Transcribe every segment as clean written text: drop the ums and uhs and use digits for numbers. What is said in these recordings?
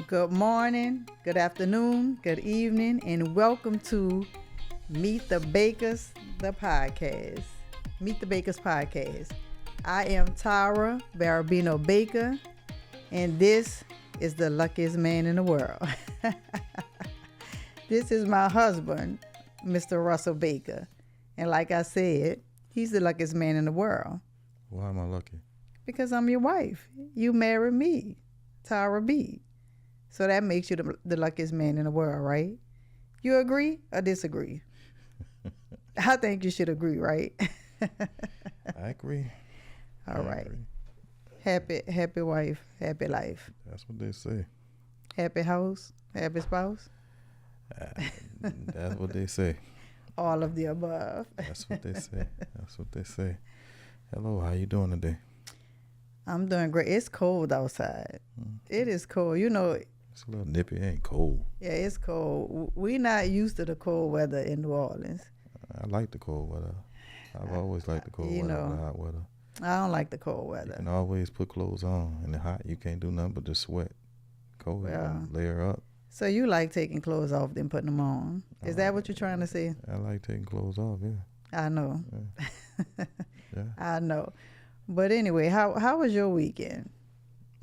Good morning, good afternoon, good evening, and welcome to Meet the Bakers, the podcast. Meet the Bakers podcast. I am Tyra Barabino Baker, and this is the luckiest man in the world. This is my husband, Mr. Russell Baker. And like I said, he's the luckiest man in the world. Why am I lucky? Because I'm your wife. You married me, Tyra B. So that makes you the luckiest man in the world, right? You agree or disagree? I think you should agree, right? I agree. All right. Happy wife, happy life. That's what they say. Happy house, happy spouse. That's what they say. All of the above. That's what they say. That's what they say. Hello, how you doing today? I'm doing great. It's cold outside. It is cold. You know, It's a little nippy. It ain't cold. yeah, it's cold. We're not used to the cold weather in New Orleans. I like the cold weather. I've always liked the cold weather and the hot weather. I don't like the cold You weather. can always put clothes on. In the hot, you can't do nothing but just sweat. Cold, you gotta layer up. So you like taking clothes off then putting them on. Is that what you're trying to say? I like taking clothes off, yeah. I know. Yeah. I know. But anyway, how was your weekend?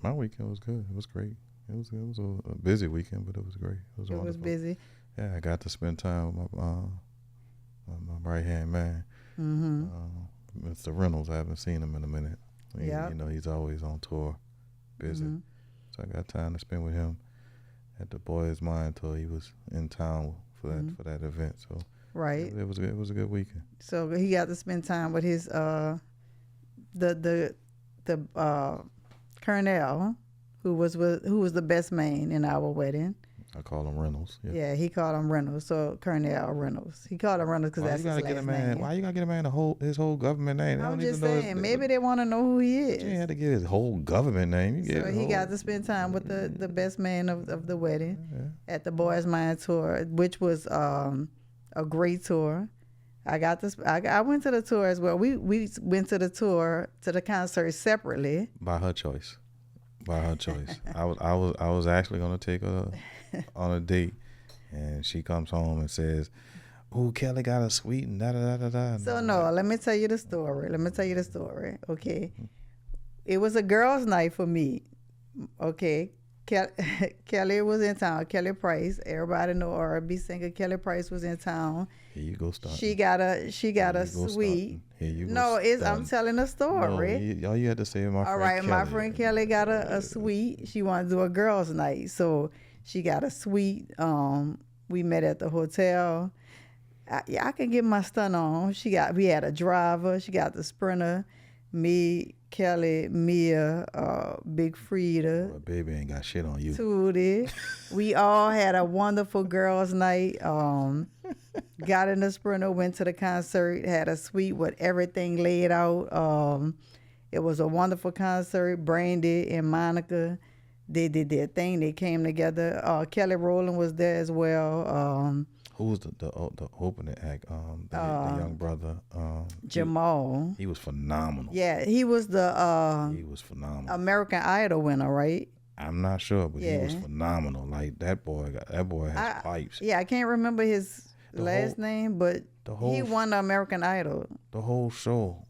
My weekend was good. It was great. It was a busy weekend, but it was great. It was It wonderful. was busy. Yeah, I got to spend time with my right hand man, Mr. Reynolds. I haven't seen him in a minute. Yeah. You know, he's always on tour, busy. So I got time to spend with him at the Boys Mind tour. He was in town for that event. So Right. it was a good weekend. So he got to spend time with his the Colonel, who was the best man in our wedding. I call him Reynolds. Yeah, he called him Reynolds. So Colonel Reynolds. He called him Reynolds because that's his last name. Why you gotta get a man his whole government name? They I'm don't need just to know saying, maybe they want to know who he is. You ain't had to get his whole government name. So he got to spend time with the best man of the wedding at the Boys Mind tour, which was a great tour. I went to the tour as well. We went to the tour to the concert separately. By her choice. I was actually gonna take her on a date, and she comes home and says, "Oh, Kelly got a suite and da da da da da." So no, let me tell you the story. Okay, it was a girls' night for me. Okay, Kelly was in town. Kelly Price, everybody know R&B singer. Kelly Price was in town. Here you go starting. She got a suite. Here you go. No, I'm telling a story. No, all you had to say is my friend. All right, Kelly. my friend Kelly got a suite. She wanted to do a girls' night, so she got a suite. We met at the hotel. I can get my stunt on. We had a driver. She got the Sprinter. Me, Kelly, Mia, Big Frida. Well, baby ain't got shit on you. Tootie. We all had a wonderful girls' night. Got in the Sprinter, went to the concert, had a suite with everything laid out. It was a wonderful concert. Brandy and Monica, they did their thing. They came together. Kelly Rowland was there as well. Who was the opening act? The young brother. Jamal. He was phenomenal. Yeah, he was He was phenomenal. American Idol winner, right? I'm not sure, but he was phenomenal. Like that boy has pipes. Yeah, I can't remember his last name, but he won the American Idol. The whole show.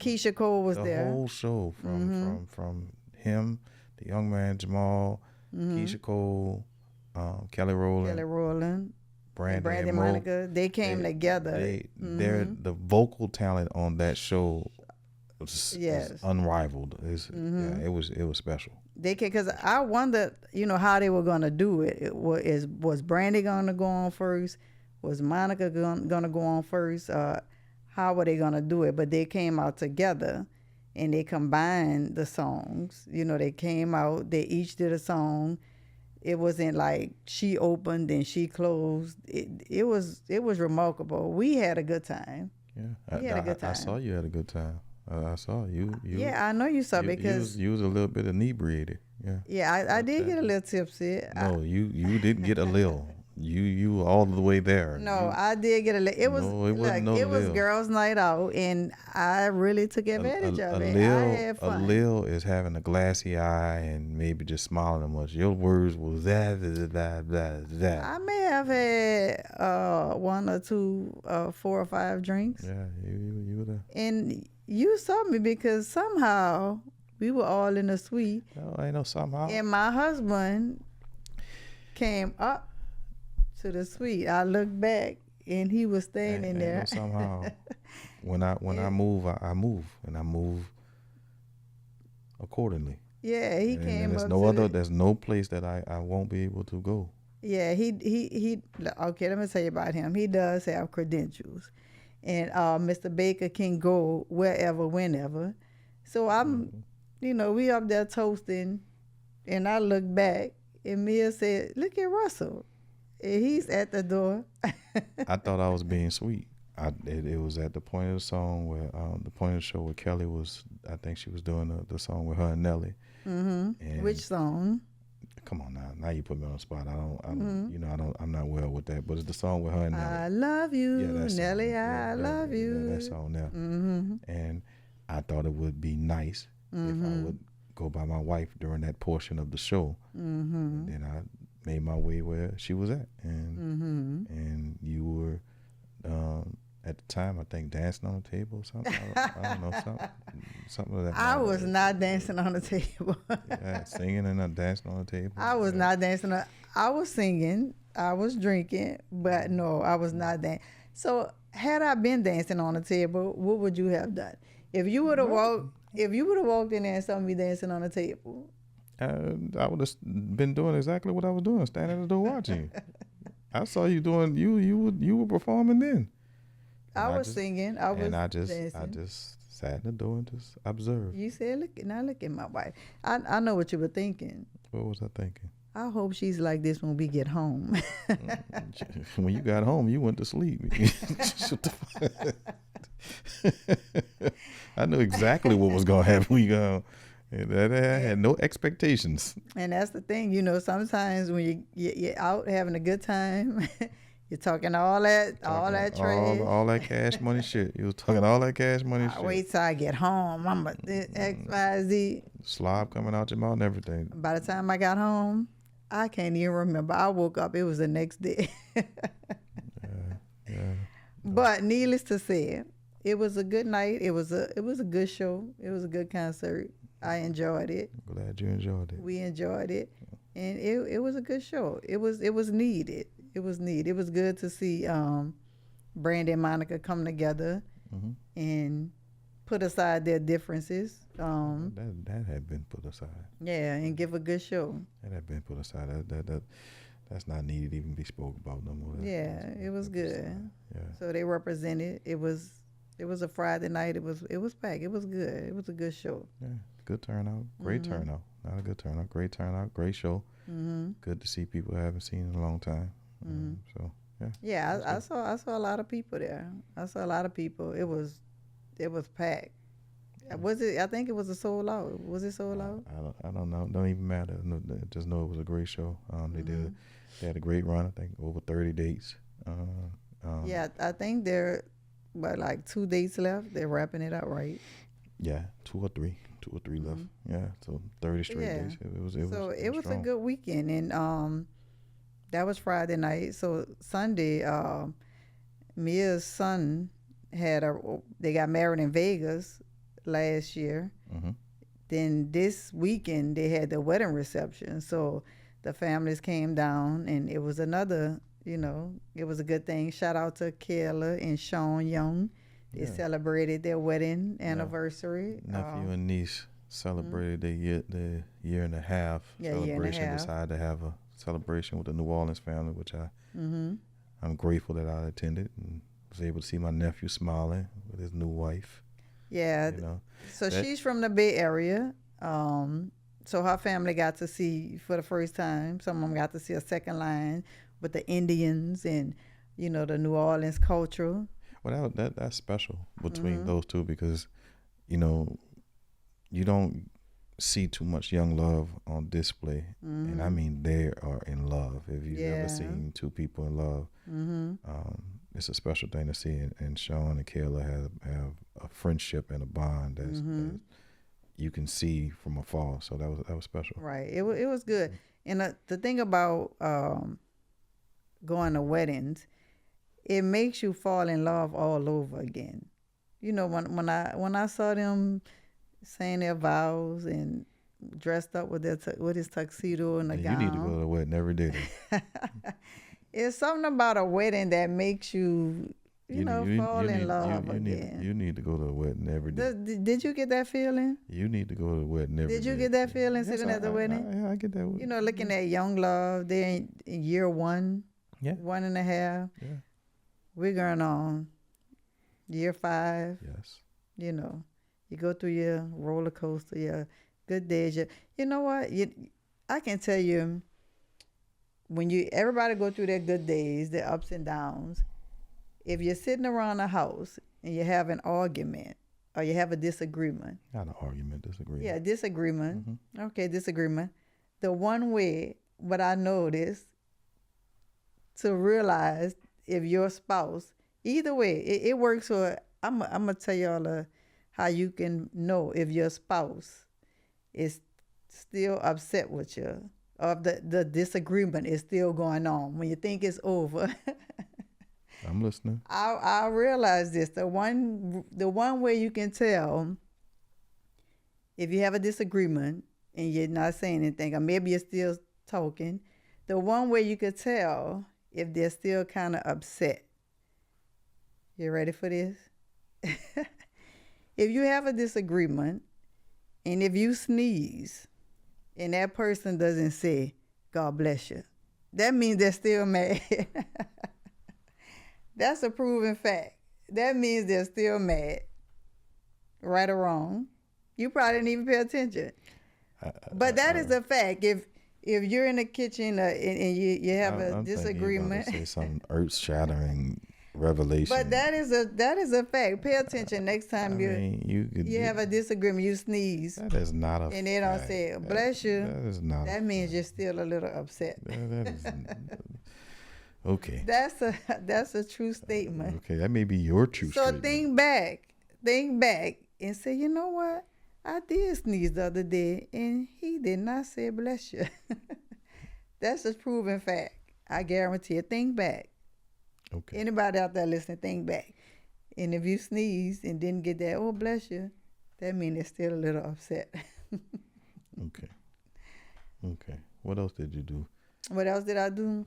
Keisha Cole was there. The whole show from him, the young man Jamal, Keisha Cole, Kelly Rowland, Brandy and Monica. They came together. The vocal talent on that show was unrivaled. It was special. They can, because I wondered, how they were gonna do it. Was Brandy gonna go on first? Was Monica gonna go on first? How were they gonna do it? But they came out together, and they combined the songs. They came out. They each did a song. It wasn't like she opened and she closed. It was remarkable. We had a good time. Yeah, we had a good time. I saw you had a good time. I saw you. Yeah, I know you saw because you was a little bit inebriated. Yeah. Yeah, I did get a little tipsy. No, you didn't get a little. You were all the way there. No, I did get it was No, it wasn't no it was Lil. girls' night out, and I really took advantage of it. I had A fun. Lil is having a glassy eye and maybe just smiling too much. Your words was that. I may have had 1 or 2, 4 or 5 drinks, Yeah, you were there. and you saw me because somehow we were all in the suite, No, ain't no somehow. and my husband came up to the suite. I looked back, and he was standing Ain't there. no somehow. When I move, I move, and I move accordingly. Yeah, he And came there's up. no to other. the, There's no place that I won't be able to go. Yeah, he. Okay, let me tell you about him. He does have credentials, and Mr. Baker can go wherever, whenever. So I'm, we up there toasting, and I look back, and Mia said, "Look at Russell, and he's at the door." I thought I was being sweet. It was at the point of the song where the point of the show where Kelly was. I think she was doing the song with her and Nelly. And Which song? come on now you put me on the spot. I don't I'm not well with that, but it's the song with her and Nelly. I love you, that song. Nelly. Yeah, I love you. that song there. And I thought it would be nice if I would go by my wife during that portion of the show. And then I made my way where she was at, and you were at the time, I think, dancing on the table or something. I don't know, something of that. I was not dancing on the table. Yeah, singing and not dancing on the table. I was not dancing. I was singing. I was drinking, but no, I was not dancing. So had I been dancing on the table, what would you have done? If you would have walked in there and saw me dancing on the table, I would have been doing exactly what I was doing, standing at the door watching you. I saw you doing. You were performing then. I was singing. I was dancing. I just sat in the door and just observed. You said, "Look at my wife." I know what you were thinking. What was I thinking? I hope she's like this when we get home. When you got home, you went to sleep. I knew exactly what was gonna happen when you got home. I had no expectations. And that's the thing, sometimes when you're out having a good time, you're talking all that trash. All that cash money shit. You was talking all that cash money shit. Wait till I get home. I'm a X, Y, Z. Slob coming out your mouth and everything. By the time I got home, I can't even remember. I woke up, it was the next day. Yeah. But needless to say, it was a good night. It was a good show. It was a good concert. I enjoyed it. Glad you enjoyed it. We enjoyed it, and it was a good show. It was needed. It was needed. It was good to see Brandy and Monica come together and put aside their differences. That had been put aside. Yeah, and give a good show. That had been put aside. That's not needed to even be spoke about no more. It was good. Yeah. So they represented. It was a Friday night. It was packed. It was good. It was a good show. Yeah. Good turnout. Great turnout. Not a good turnout. Great turnout. Great show. Good to see people I haven't seen in a long time. So yeah. Yeah, I saw a lot of people there. I saw a lot of people. It was packed. Was it? I think it was a sold out. Was it sold out? I don't know. Don't even matter. Just know it was a great show. They had a great run. I think over 30 dates. Yeah, I think there were like 2 dates left. They're wrapping it up, right? Yeah, 2 or 3 left. Yeah, so 30 straight days. It was a good weekend, and that was Friday night. So Sunday, Mia's son they got married in Vegas last year. Then this weekend they had the wedding reception. So the families came down, and it was another, it was a good thing. Shout out to Kayla and Sean Young. They celebrated their wedding anniversary. Nephew and niece celebrated the year and a half celebration. Decided to have a celebration with the New Orleans family, which I'm grateful that I attended and was able to see my nephew smiling with his new wife. Yeah. So she's from the Bay Area. So her family got to see for the first time. Some of them got to see a second line with the Indians and, the New Orleans culture. Well, that's special between those two because, you don't see too much young love on display, and I mean they are in love. If you've ever seen two people in love, it's a special thing to see. And Sean and Kayla have a friendship and a bond that you can see from afar. So that was special. Right. It was good. And the thing about going to weddings, it makes you fall in love all over again. You know, when I saw them saying their vows and dressed up with with his tuxedo and a gown. You need to go to a wedding every day. It's something about a wedding that makes you fall in love again. You need to go to a wedding every day. Did you get that feeling? You need to go to a wedding every day. Did you get that feeling sitting at the wedding? I get that. You know, looking at young love, they're in year 1, 1.5. Yeah. We're going on year 5. Yes. You know, you go through your roller coaster, your good days. You know what? I can tell you, when everybody go through their good days, their ups and downs, if you're sitting around the house and you have an argument or you have a disagreement. Not an argument, disagreement. Yeah, disagreement. Okay, disagreement. The one way, what I noticed, to realize if your spouse, either way, it works for, I'm going to tell y'all how you can know if your spouse is still upset with you, or the disagreement is still going on when you think it's over. I'm listening. I realize this. The one way you can tell if you have a disagreement and you're not saying anything, or maybe you're still talking, the one way you could tell if they're still kind of upset. You ready for this? If you have a disagreement and if you sneeze and that person doesn't say, God bless you, that means they're still mad. That's a proven fact. That means they're still mad. Right or wrong. You probably didn't even pay attention. But that is a fact. If you're in the kitchen and you have a disagreement. I'm say some earth-shattering revelation. But that is a fact. Pay attention next time you have a disagreement, you sneeze. That is not a fact. And they don't say, bless you. That is not. That means you're still a little upset. That is okay. That's a true statement. Okay, that may be your true statement. So think back and say, you know what? I did sneeze the other day and he did not say bless you. That's a proven fact. I guarantee it. Think back. Okay. Anybody out there listening, think back. And if you sneeze and didn't get that, oh bless you, that means they're still a little upset. Okay. What else did you do? What else did I do?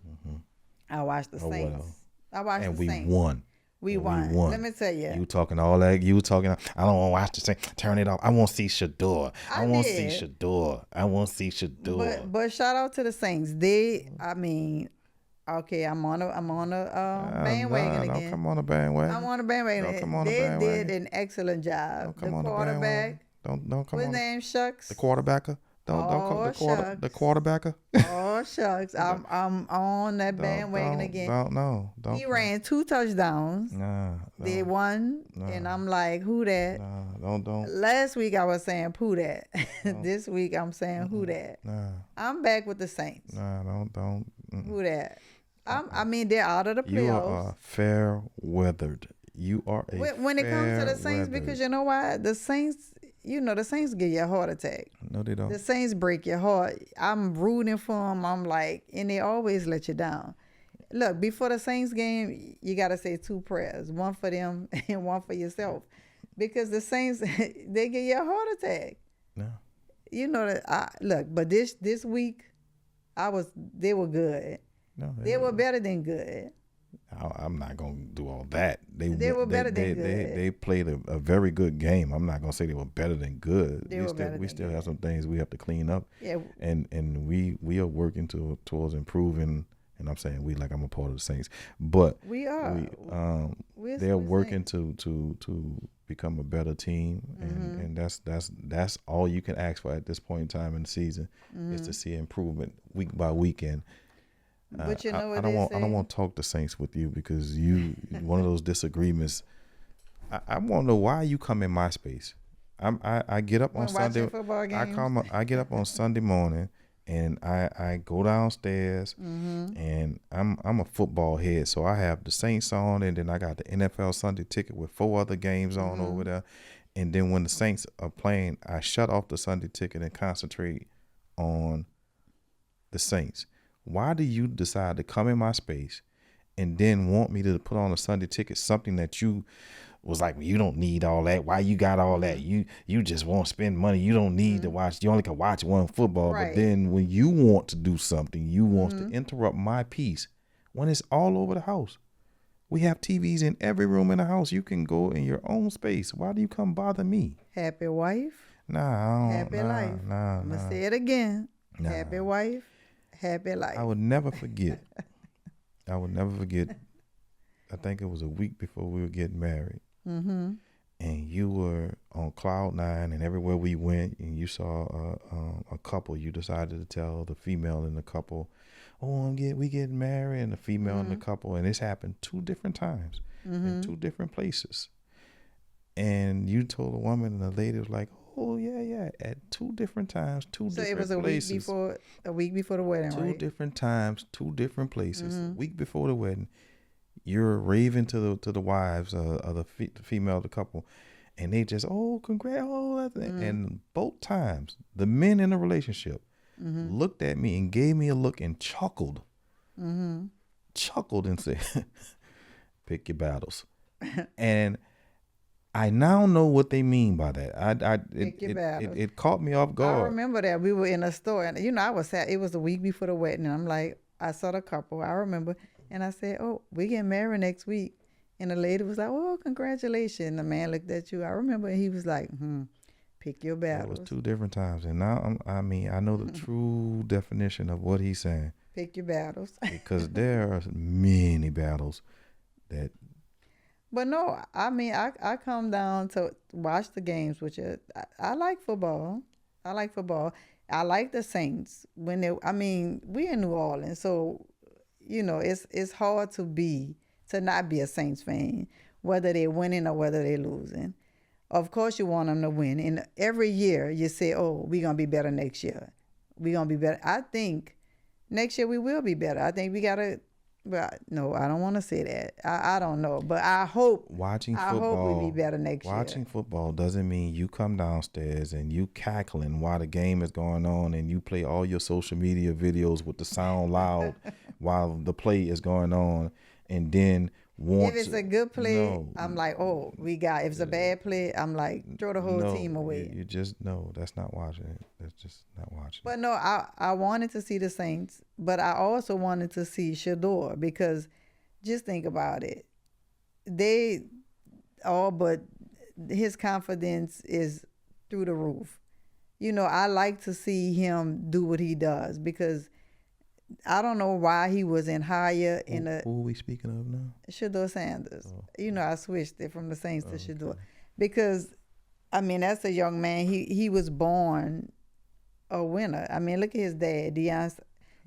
I watched the Saints. What else? I watched the Saints. And we won. We won. Let me tell you. You talking all that. You talking. I don't want to watch the Saints. Turn it off. I want to see Shador. I want to see Shador. But shout out to the Saints. Okay, I'm on a bandwagon again. Don't come on a bandwagon. I'm on a bandwagon. Don't come on they a bandwagon. did an excellent job. Don't come the on quarterback. Don't come What's his name? Shucks. The quarterbacker. Don't come the quarterbacker. Oh shucks. I'm on that bandwagon again. Don't. He ran 2 touchdowns. Nah. They won. And I'm like, who that? Nah, don't. Last week I was saying who that. This week I'm saying who that. Nah. I'm back with the Saints. Nah, don't. Who that? I mean, they're out of the playoffs. You are fair weathered. You are a when it comes to the Saints, because you know why? The Saints, the Saints give you a heart attack. No, they don't. The Saints break your heart. I'm rooting for them. I'm like, and they always let you down. Look, before the Saints game, you got to say 2 prayers, one for them and one for yourself, because the Saints, they give you a heart attack. No. You know that. Look, but this week, they were good. No, they were better than good. I'm not gonna do all that. They were better than good. They played a very good game. I'm not gonna say they were better than good. We still have some things we have to clean up. Yeah. And we are working towards improving. And I'm saying we, like I'm a part of the Saints, but we are. They're working to become a better team, and that's all you can ask for at this point in time in the season is to see improvement week by week. And but you know what I don't want to talk the Saints with you because you one of those disagreements. I want to know why you come in my space I get up on When watching Sunday. football games. I get up on Sunday morning and I go downstairs and I'm a football head, so I have the Saints on and then I got the NFL Sunday ticket with 4 other games on over there. And then when the Saints are playing, I shut off the Sunday ticket and concentrate on the Saints. Why do you decide to come in my space and then want me to put on a Sunday ticket, something that you was like, well, you don't need all that. Why you got all that? You just won't spend money. You don't need to watch. You only can watch one football. Right. But then when you want to do something, you want to interrupt my peace when it's all over the house. We have TVs in every room in the house. You can go in your own space. Why do you come bother me? Happy wife, Nah, happy life. I'm going to say it again. Happy wife, happy life. I would never forget. I think it was a week before we were getting married. And you were on cloud 9, and everywhere we went, and you saw a couple. You decided to tell the female in the couple, "Oh, we getting married," and the female in the couple, and this happened 2 different times in 2 different places. And you told a woman, and the lady was like, "Oh yeah," at 2 different times, 2 different places. So it was a week before the wedding, 2 different times, 2 different places. A week before the wedding. You're raving to the wives of the female of the couple, and they just, "Oh, congrats," that thing. And both times the men in the relationship looked at me and gave me a look and chuckled and said, "Pick your battles." And I now know what they mean by that. It caught me off guard. I remember that we were in a store, and I was sad. It was a week before the wedding, and I'm like, I saw the couple. I remember. And I said, "Oh, we getting married next week." And the lady was like, "Oh, congratulations." The man looked at you. I remember he was like, "Pick your battles." It was 2 different times. And now, I know the true definition of what he's saying. Pick your battles. Because there are many battles that. But no, I come down to watch the games, which I like football. I like the Saints. We in New Orleans, so it's hard to not be a Saints fan, whether they're winning or whether they're losing. Of course, you want them to win. And every year you say, "Oh, we're going to be better next year. We're going to be better." I think next year we will be better. I think we got to, but no, I don't want to say that. I don't know. But I hope we be better next year. Watching football doesn't mean you come downstairs and you cackling while the game is going on and you play all your social media videos with the sound loud while the play is going on, and then if it's a good play, I'm like, "Oh, we got." If it's a bad play, I'm like, throw the whole team away. You just that's not watching it. That's just not watching. But no, I wanted to see the Saints, but I also wanted to see Shador, because just think about it. But his confidence is through the roof. I like to see him do what he does, because I don't know why he wasn't higher in a. Who are we speaking of now? Shador Sanders. Oh. I switched it from the Saints to Shador, because, that's a young man. He was born a winner. Look at his dad, Deion.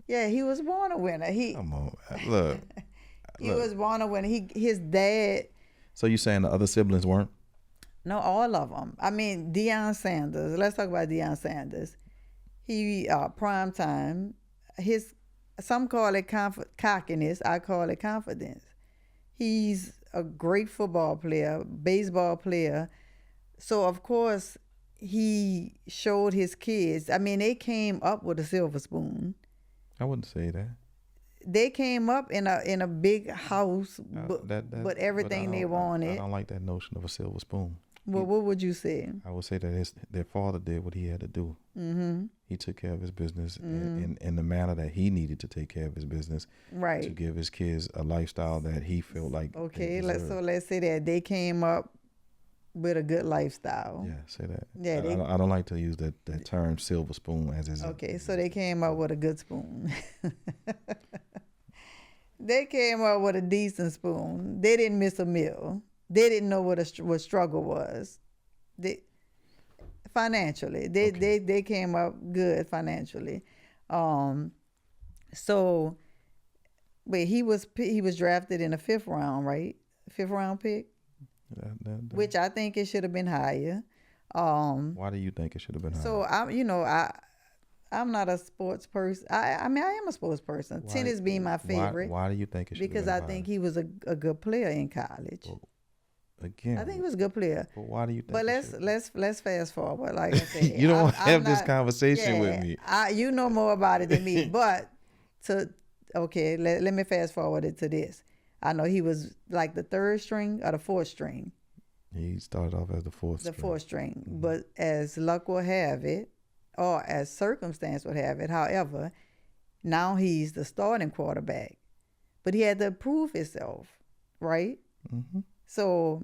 Yeah, he was born a winner. Come on, look. He was born a winner. His dad. So you saying the other siblings weren't? No, all of them. Deion Sanders. Let's talk about Deion Sanders. He prime time. Some call it cockiness. I call it confidence. He's a great football player, baseball player. So, of course, he showed his kids. They came up with a silver spoon. I wouldn't say that. They came up in a big house, but everything they wanted. I don't like that notion of a silver spoon. Well, what would you say? I would say that their father did what he had to do. He took care of his business in the manner that he needed to take care of his business. Right. To give his kids a lifestyle that he felt like. Okay, let's say that they came up with a good lifestyle. Yeah, say that. Yeah, I don't like to use that term silver spoon as is. Okay, so they came up with a good spoon. They came up with a decent spoon. They didn't miss a meal. They didn't know what struggle was. Financially, they came up good financially. So, but he was drafted in the 5th round, right? 5th round pick, which I think it should have been higher. Why do you think it should have been higher? So I'm not a sports person. I mean, I am a sports person. Tennis being my favorite. Why do you think it should because have I been think higher? he was a good player in college. Well, again, I think he was a good player. but why do you think? But let's fast forward. Like I said, you don't I'm have this not- conversation with me. You know more about it than me. But let me fast forward it to this. I know he was like the third string or the fourth string. He started off as the fourth. The string. fourth string. But as luck will have it, or as circumstance would have it, however, now he's the starting quarterback. But he had to prove himself, right? Mm-hmm. So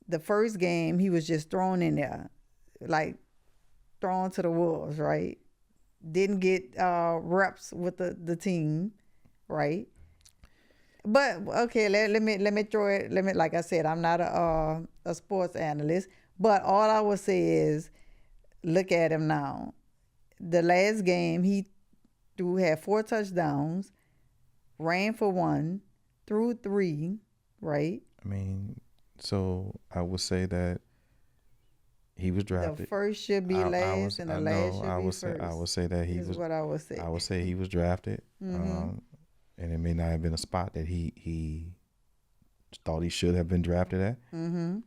the first game, he was just thrown in there, like thrown to the wolves, right? Didn't get reps with the team, right? But okay, let me throw it. Like I said, I'm not a sports analyst, but all I would say is, look at him now. The last game he had 4 touchdowns, ran for 1, threw 3, right? I mean, so I would say that he was drafted. The first should be last, and the last should be first. I would say that he is was. what I would say. I would say he was drafted, and it may not have been a spot that he thought he should have been drafted at. Mm-hmm.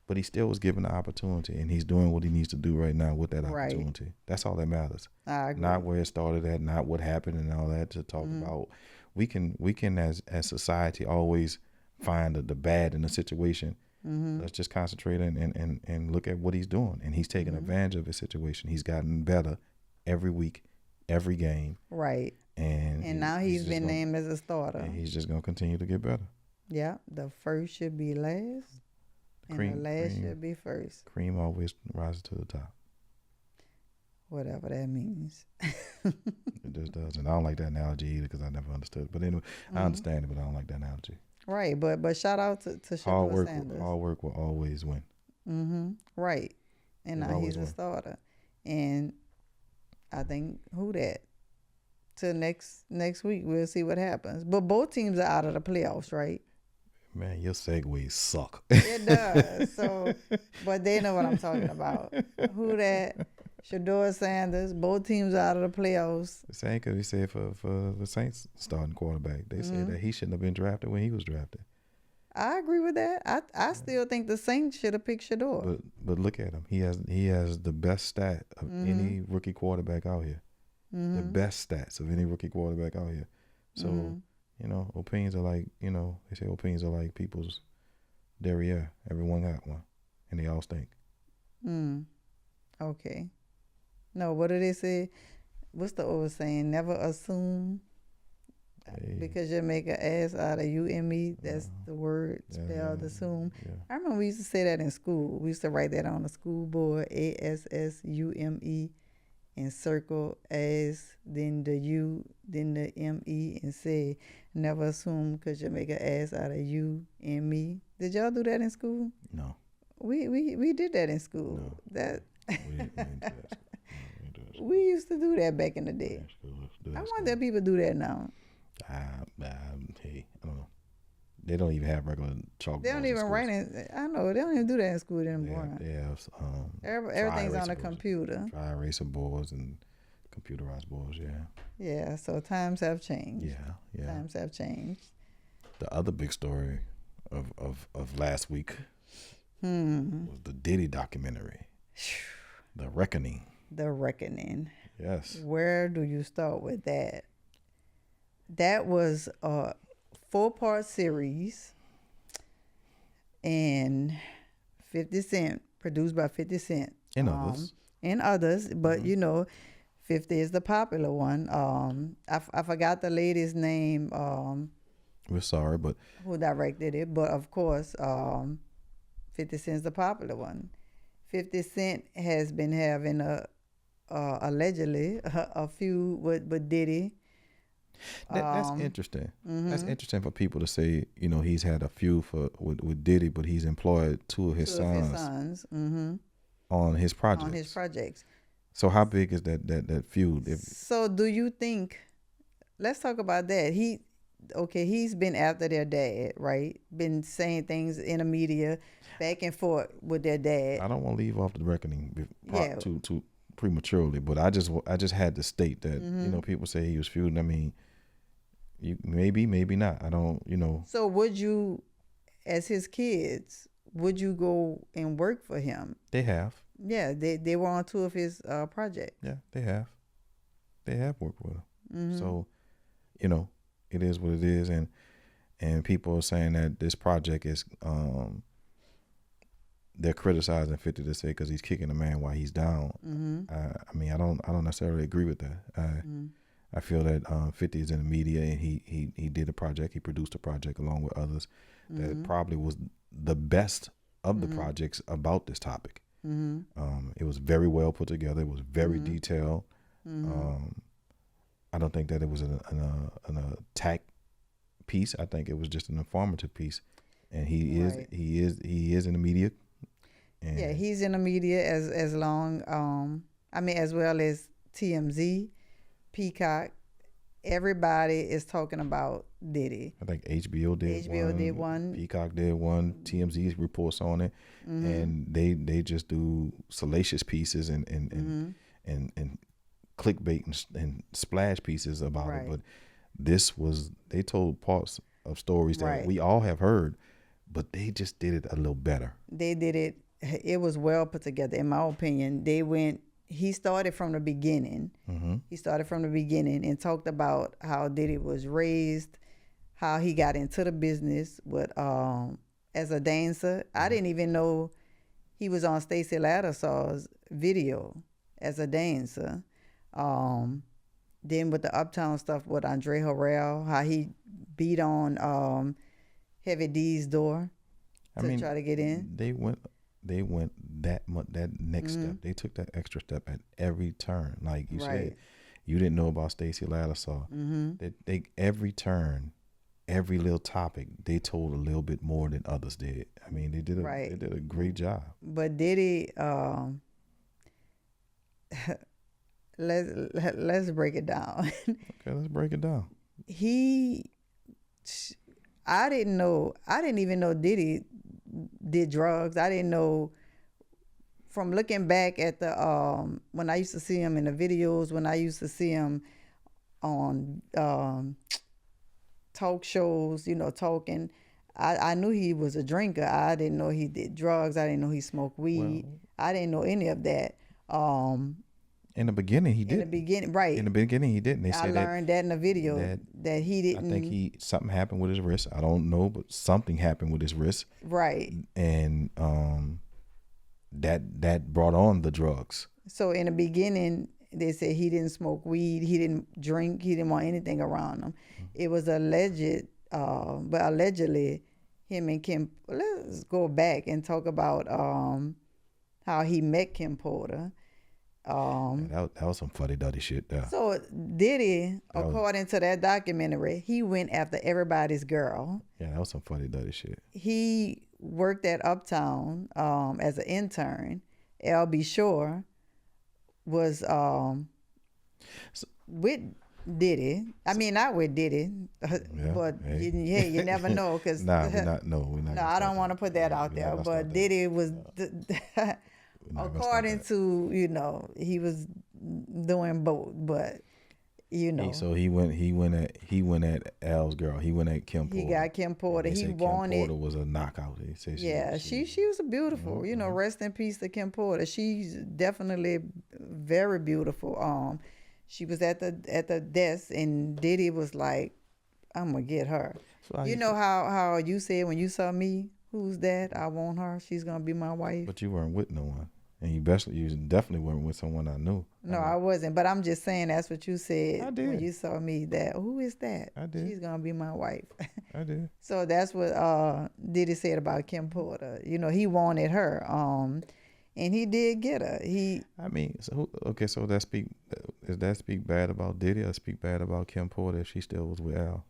But he still was given the opportunity, and he's doing what he needs to do right now with that Right. opportunity. That's all that matters. I agree. Not where it started at, not what happened, and all that. To talk about, we can as society always find the bad in the situation. Let's just concentrate and look at what he's doing, and he's taking advantage of his situation. He's gotten better every week, every game, Right. and now he's been named as a starter. And he's just gonna continue to get better. Yeah, the first should be last, and the last should be first. Cream always rises to the top. Whatever that means. It just does, and I don't like that analogy either because I never understood it. But anyway, I understand it, but I don't like that analogy. Right, but shout out to Shador Sanders. Hard work will always win. Right, and It now always he's a win. starter, and I think who that. Till next week, we'll see what happens. But both teams are out of the playoffs, right? Man, your segues suck. It does. So, but they know what I'm talking about. Who that? Shador Sanders. Both teams are out of the playoffs. The same because we said for the Saints starting quarterback, they said that he shouldn't have been drafted when he was drafted. I agree with that. I still think the Saints should have picked Shador. But look at him. He has the best stat of any rookie quarterback out here. The best stats of any rookie quarterback out here. So, opinions are like, they say opinions are like people's derriere. Everyone got one, and they all stink. Okay. No, what do they say? What's the old saying? Never assume. Hey. Because you make an ass out of you and me. That's the word spelled assume. Yeah. I remember we used to say that in school. We used to write that on the school board, ASSUME, and circle as, then the U, then the ME, and say, never assume because you make an ass out of you and me. Did y'all do that in school? No. We did that in school. No. That We didn't do that. we used to do that back in the day. I wonder if people do that now. Hey, I don't know. They don't even have regular chalkboards. They don't even write it. I know they don't even do that in school anymore. They have Everything's on a computer. Dry eraser boards and computerized boards. Yeah. Yeah. So times have changed. Yeah. Times have changed. The other big story of last week was the Diddy documentary, The Reckoning. The Reckoning. Yes. Where do you start with that? That was a 4-part series, and 50 Cent, produced by 50 Cent. And others. And others, but 50 is the popular one. I forgot the lady's name. We're sorry, but Who directed it? But of course, 50 Cent's the popular one. 50 Cent has been having allegedly a feud with Diddy. that's interesting. That's interesting for people to say, he's had a feud with Diddy, but he's employed two of his sons on his projects. So how big is that feud? So do you think? Let's talk about that. okay, he's been after their dad, right? Been saying things in the media, back and forth with their dad. I don't want to leave off the reckoning Yeah. too prematurely, but I just had to state that Mm-hmm. people say he was feuding. I mean, you maybe not. I don't So would you, as his kids, would you go and work for him? They have. Yeah, they were on two of his projects. Yeah, they have. They have worked with him. Mm-hmm. So, it is what it is, and people are saying that this project is they're criticizing 50 to say because he's kicking a man while he's down. Mm-hmm. I mean, I don't necessarily agree with that. I feel that 50 is in the media, and he did a project. He produced a project along with others that probably was the best of the projects about this topic. It was very well put together. It was very detailed. I don't think that it was an attack piece. I think it was just an informative piece. And he is in the media. And yeah, he's in the media as well as TMZ, Peacock. Everybody is talking about Diddy. I think HBO did one. Peacock did one. TMZ reports on it, and they just do salacious pieces and clickbait and splash pieces about it. But they told parts of stories that we all have heard, but they just did it a little better. They did it. It was well put together, in my opinion. He started from the beginning. He started from the beginning and talked about how Diddy was raised, how he got into the business with as a dancer. I didn't even know he was on Stacey Lattisaw's video as a dancer. Then with the Uptown stuff with Andre Harrell, how he beat on Heavy D's door to try to get in. They went that next step. They took that extra step at every turn. Like you said, you didn't know about Stacey Lattisaw. They every turn, every little topic, they told a little bit more than others did. I mean, they did a great job. But Diddy, let's break it down. Okay, let's break it down. I didn't even know Diddy did drugs. I didn't know, from looking back at the when I used to see him in the videos, when I used to see him on talk shows, talking. I knew he was a drinker. I didn't know he did drugs. I didn't know he smoked weed. I didn't know any of that. In the beginning, he did. In the beginning, right. In the beginning, he didn't. I learned that in the video that he didn't. I think something happened with his wrist. I don't know, but something happened with his wrist. Right. And that brought on the drugs. So in the beginning, they said he didn't smoke weed. He didn't drink. He didn't want anything around him. It was alleged, but allegedly, him and Kim. Let's go back and talk about how he met Kim Porter. That was some fuddy-duddy shit there. So Diddy, according to that documentary, he went after everybody's girl. Yeah, that was some fuddy-duddy shit. He worked at Uptown as an intern. L.B. Shore was with Diddy. I mean, not with Diddy, but you never know. Cause we're not. No, I don't want to put that out there. But Diddy was... according to he was doing both, but so he went at Al's girl. He went at Kim Porter. He got Kim Porter. He wanted. Kim Porter was a knockout. He said she was a beautiful. Rest in peace to Kim Porter. She's definitely very beautiful. She was at the desk, and Diddy was like, "I'm gonna get her." So how you said when you saw me, who's that? I want her. She's gonna be my wife. But you weren't with no one. And you definitely weren't with someone I knew. No, I wasn't. But I'm just saying that's what you said. I did. When you saw me, that who is that? I did. She's gonna be my wife. I did. So that's what Diddy said about Kim Porter. He wanted her. And he did get her. So does that speak bad about Diddy or speak bad about Kim Porter if she still was with Al?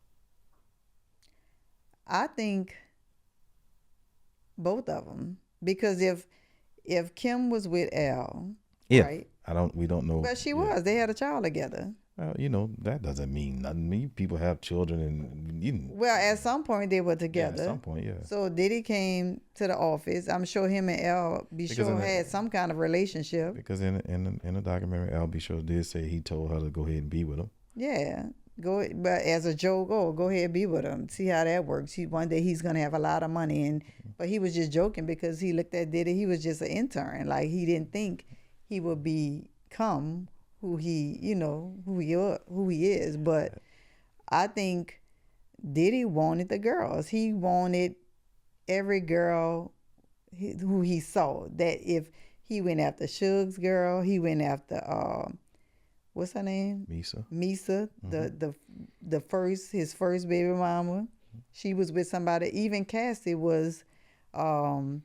I think both of them, because if Kim was with Al, right? We don't know. But she was. They had a child together. That doesn't mean nothing. People have children, and Well, at some point they were together. at some point, yeah. So Diddy came to the office. I'm sure him and L B. Sure had some kind of relationship. Because in the documentary, L B. Sure did say he told her to go ahead and be with him. Yeah, but as a joke, go ahead, be with him, see how that works. One day he's gonna have a lot of money, but he was just joking because he looked at Diddy. He was just an intern. Like, he didn't think he would become who he is. But I think Diddy wanted the girls. He wanted every girl who he saw. That if he went after Suge's girl, he went after what's her name? Misa. His first baby mama. She was with somebody. Even Cassie was. Yeah,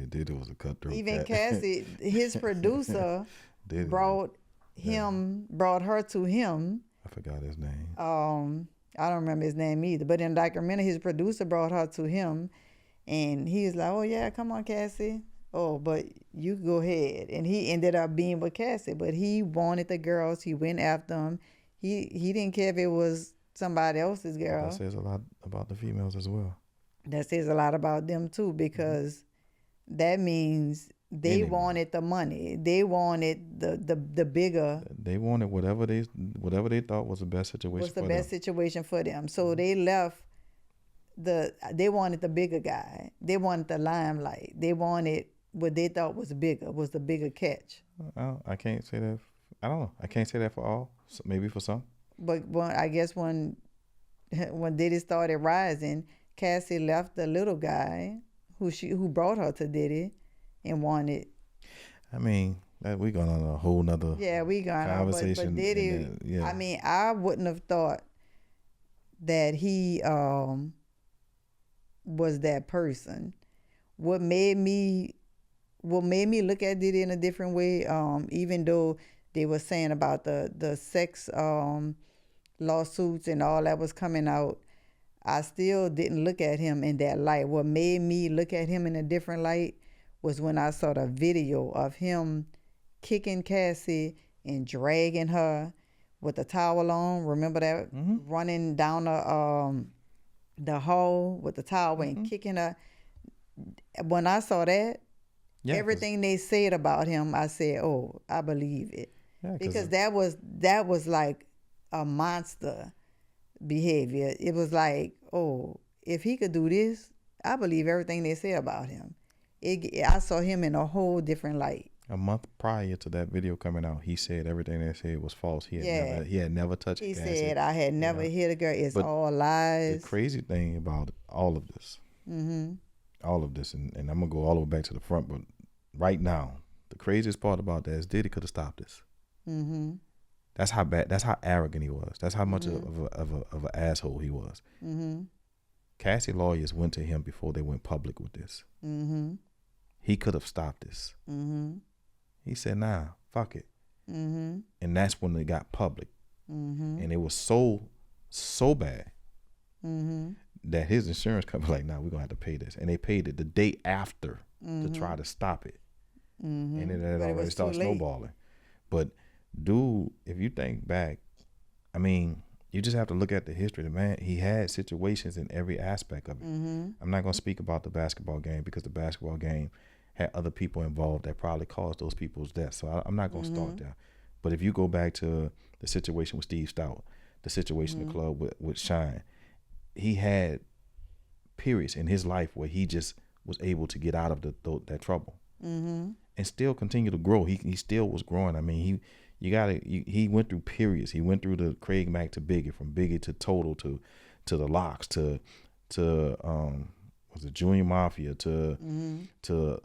Diddy was a cutthroat. Even Cassie, his producer, brought her to him. I forgot his name. I don't remember his name either. But in the documentary, his producer brought her to him, and he was like, "Oh yeah, come on, Cassie. Oh, but you go ahead." And he ended up being with Cassie, but he wanted the girls. He went after them. He didn't care if it was somebody else's girl. That says a lot about the females as well. That says a lot about them too, because that means they wanted the money. They wanted the bigger. They wanted whatever they thought was the best situation. Was the best situation for them. So they left. They wanted the bigger guy. They wanted the limelight. They wanted what they thought was the bigger catch. I can't say that. I don't know. I can't say that for all. So maybe for some. But I guess when Diddy started rising, Cassie left the little guy who brought her to Diddy and wanted. I mean, we're going on a whole nother conversation. But Diddy, I mean, I wouldn't have thought that he was that person. What made me look at Diddy in a different way, even though they were saying about the sex lawsuits and all that was coming out, I still didn't look at him in that light. What made me look at him in a different light was when I saw the video of him kicking Cassie and dragging her with the towel on. Remember that? Mm-hmm. Running down the hall with the towel and kicking her. When I saw that, everything they said about him, I said, "Oh, I believe it," because that was like a monster behavior. It was like, oh, if he could do this, I believe everything they say about him. I saw him in a whole different light. A month prior to that video coming out, he said everything they said was false. He had never touched. He said, "I had never hit a girl. It's all lies." The crazy thing about all of this, and I'm gonna go all the way back to the front, but right now, the craziest part about that is Diddy could have stopped this. Mm-hmm. That's how bad. That's how arrogant he was. That's how much of an asshole he was. Mm-hmm. Cassie lawyers went to him before they went public with this. Mm-hmm. He could have stopped this. Mm-hmm. He said, "Nah, fuck it." Mm-hmm. And that's when they got public. Mm-hmm. And it was so bad that his insurance company like, "Nah, we're gonna have to pay this," and they paid it the day after to try to stop it. And it had already started snowballing. But dude, if you think back, I mean, you just have to look at the history. The man, he had situations in every aspect of it. I'm not going to speak about the basketball game because the basketball game had other people involved that probably caused those people's deaths. So I'm not going to start there. But if you go back to the situation with Steve Stout, the situation in the club with Shine, he had periods in his life where he just was able to get out of that trouble and still continue to grow. He still was growing. I mean, he went through periods. He went through the Craig Mack to Biggie, from Biggie to Total to the Locks to was it Junior Mafia to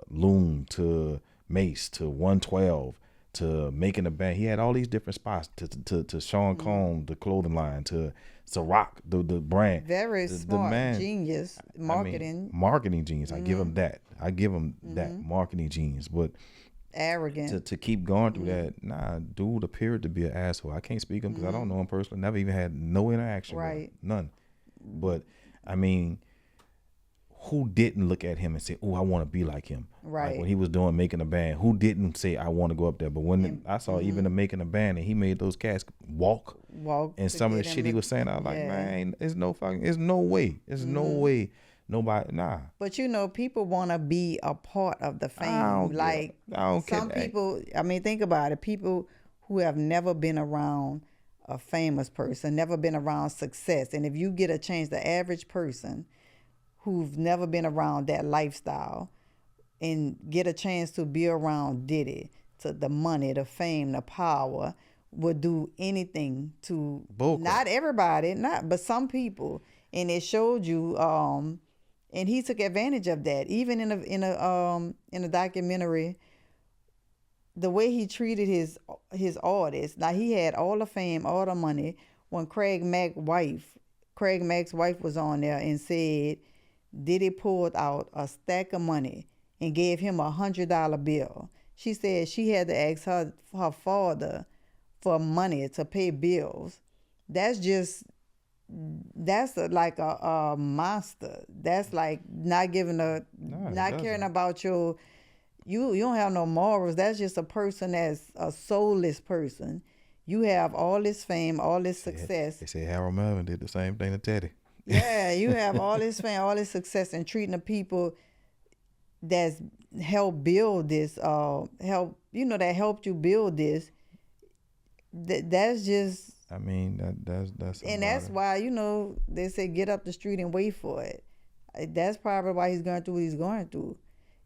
Loon to Mace to 112 to Making a Band. He had all these different spots to Sean Combs, the clothing line, to Ciroc, the brand. Very smart, man, genius, marketing. Marketing genius. I give him that. I give him that marketing genius. But arrogant. To keep going through that, nah, dude appeared to be an asshole. I can't speak him because I don't know him personally. Never even had no interaction with him. None. But I mean, who didn't look at him and say, "Oh, I want to be like him"? Right. Like when he was doing Making a Band, who didn't say, "I want to go up there"? But when I saw even the Making a Band, and he made those cats walk, and some of the shit he was saying, I was like, man, there's no way, nobody, nah. But you know, people want to be a part of the fame. Like some people, I mean, think about it. People who have never been around a famous person, never been around success, and if you get a chance, the average person who've never been around that lifestyle and get a chance to be around Diddy, to the money, the fame, the power, would do anything to not everybody, but some people. And it showed you, and he took advantage of that. Even in a documentary, the way he treated his artists. Now he had all the fame, all the money. When Craig Mack's wife was on there and said Diddy pulled out a stack of money and gave him $100 bill. She said she had to ask her father for money to pay bills. That's like a monster. That's like not giving not caring about you don't have no morals. That's just a person that's a soulless person. You have all this fame, all this success. They say Harold Melvin did the same thing to Teddy. Yeah, you have all this fame, all this success, and treating the people that's helped build this, that helped you build this. That's just. I mean, that's. And that's why they say get up the street and wait for it. That's probably why he's going through what he's going through.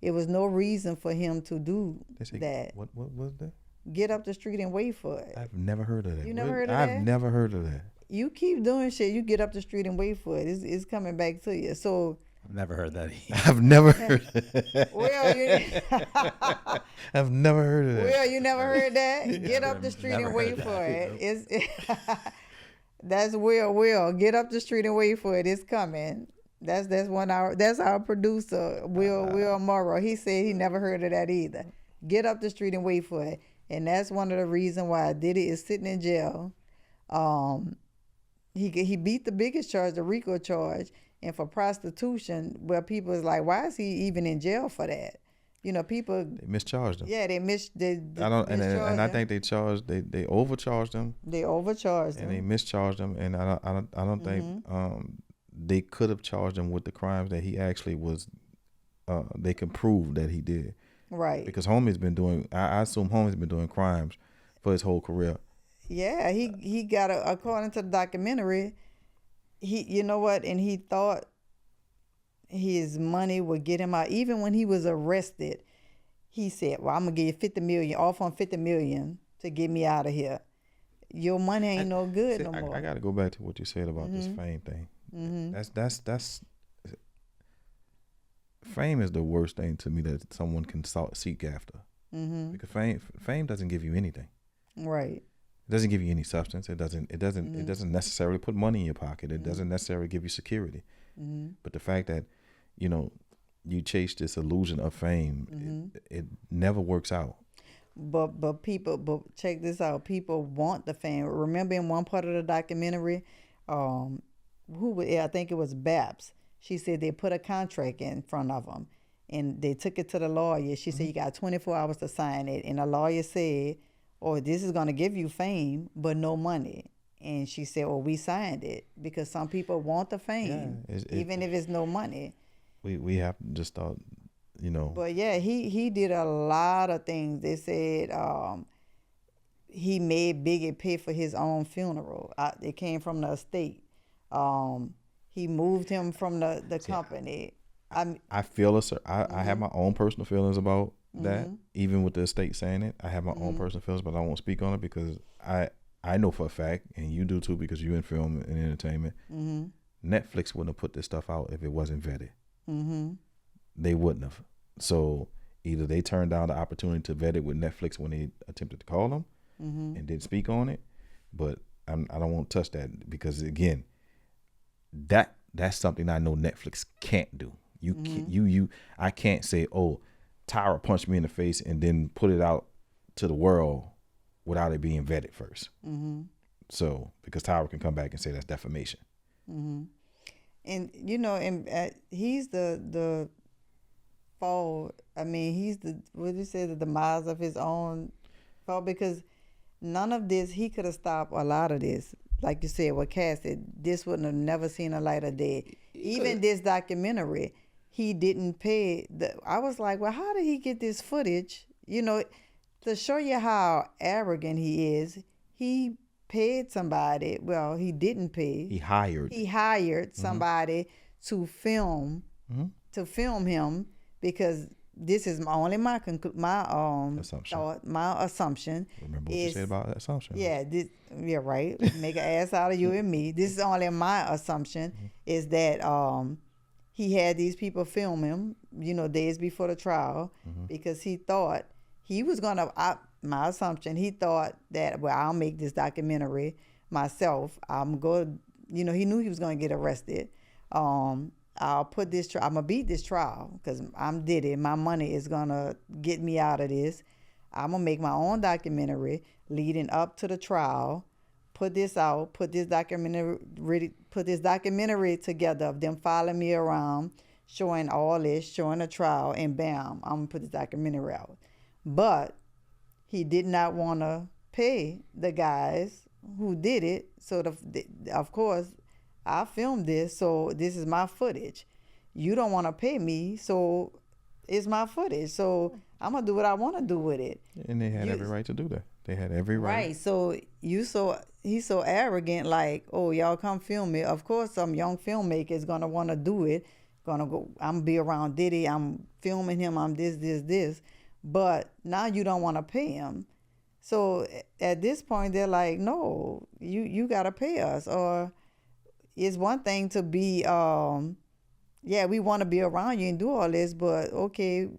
It was no reason for him to do that. What was that? Get up the street and wait for it. I've never heard of that. You never heard of that? I've never heard of that. You keep doing shit, you get up the street and wait for it. It's coming back to you. So I've never heard that either. I've never heard that. I've never heard of that. Well, you never heard that? Get up the street and wait for it. That's Will. Get up the street and wait for it. It's coming. That's our producer, Will Morrow. He said he never heard of that either. Get up the street and wait for it. And that's one of the reasons why Diddy is sitting in jail. He beat the biggest charge, the RICO charge, and for prostitution, where people is like, why is he even in jail for that? People they mischarged him. Yeah, they and I think they overcharged him. They overcharged him. And they mischarged him, and I don't think they could have charged him with the crimes that he actually was. They can prove that he did. Right. Because Homie's been doing. I assume Homie's been doing crimes for his whole career. Yeah, he got according to the documentary, and he thought his money would get him out. Even when he was arrested, he said, "Well, I'm gonna give you $50 million, off on $50 million to get me out of here. Your money ain't no good no more." I got to go back to what you said about this fame thing. That's fame is the worst thing to me that someone can seek after. Because fame doesn't give you anything. Right. It doesn't give you any substance. It doesn't necessarily put money in your pocket. It doesn't necessarily give you security. But the fact that you chase this illusion of fame, it never works out. But check this out. People want the fame. Remember in one part of the documentary, I think it was Babs. She said they put a contract in front of them, and they took it to the lawyer. She said you got 24 hours to sign it, and the lawyer said, "Oh, this is going to give you fame, but no money." And she said, "Well, we signed it because some people want the fame, even if it's no money." We have to just start, But yeah, he did a lot of things. They said he made Biggie pay for his own funeral. It came from the estate. He moved him from the company. I feel I have my own personal feelings about that. Even with the estate saying it, I have my own personal feelings, but I won't speak on it because I know for a fact, and you do too because you're in film and entertainment, Netflix wouldn't have put this stuff out if it wasn't vetted. They wouldn't have. So either they turned down the opportunity to vet it with Netflix when they attempted to call them and didn't speak on it, but I don't want to touch that because again, that's something I know Netflix can't do. I can't say, "Oh, Tyra punched me in the face," and then put it out to the world without it being vetted first. So because Tyra can come back and say that's defamation. and he's the fall. I mean, he's the, what did you say, the demise of his own fault, because none of this, he could have stopped a lot of this. Like you said, what Cass said, this wouldn't have never seen a light of day. Even this documentary, he didn't pay. I was like, well, how did he get this footage? To show you how arrogant he is, he paid somebody. Well, he didn't pay. He hired. He hired somebody to film him, because this is my assumption. My assumption. Remember what you said about assumption? Yeah, right. Make an ass out of you and me. This is only my assumption, is that he had these people film him, days before the trial, because he thought he was gonna. My assumption, he thought that, well, I'll make this documentary myself. I'm good. He knew he was gonna get arrested. I'll put this. I'm gonna beat this trial because I'm Diddy. My money is gonna get me out of this. I'm gonna make my own documentary leading up to the trial. Put this out. Put this documentary together of them following me around, showing all this, showing the trial, and bam, I'm gonna put this documentary out. But he did not want to pay the guys who did it. So of course, I filmed this, so this is my footage. You don't want to pay me, so it's my footage. So I'm gonna do what I want to do with it. And they had every right to do that. They had every right. Right. So he's so arrogant, like, oh, y'all come film it. Of course, some young filmmaker is gonna want to do it. I'm gonna be around Diddy. I'm filming him. I'm this. But now you don't want to pay him. So at this point, they're like, no, you got to pay us. Or it's one thing to be, we want to be around you and do all this, but okay,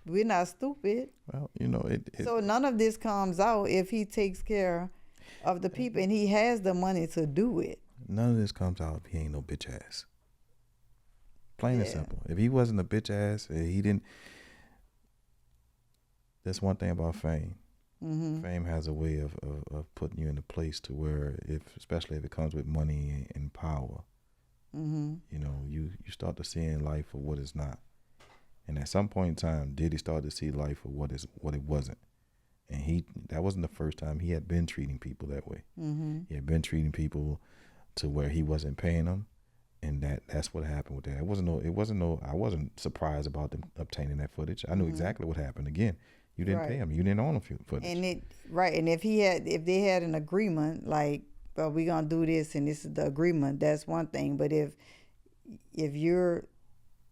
we're not stupid. Well, so none of this comes out if he takes care of the people and he has the money to do it. None of this comes out if he ain't no bitch ass. Plain and simple. If he wasn't a bitch ass, he didn't. That's one thing about fame. Fame has a way of putting you in a place to where, especially if it comes with money and power, you start to see in life for what it's not. And at some point in time, Diddy started to see life for what it wasn't. And that wasn't the first time. He had been treating people that way. He had been treating people to where he wasn't paying them, and that's what happened with that. I wasn't surprised about them obtaining that footage. I knew exactly what happened. Again, you didn't pay him. You didn't own the footage. And and if they had an agreement, like, well, we're gonna do this and this is the agreement, that's one thing. But if you're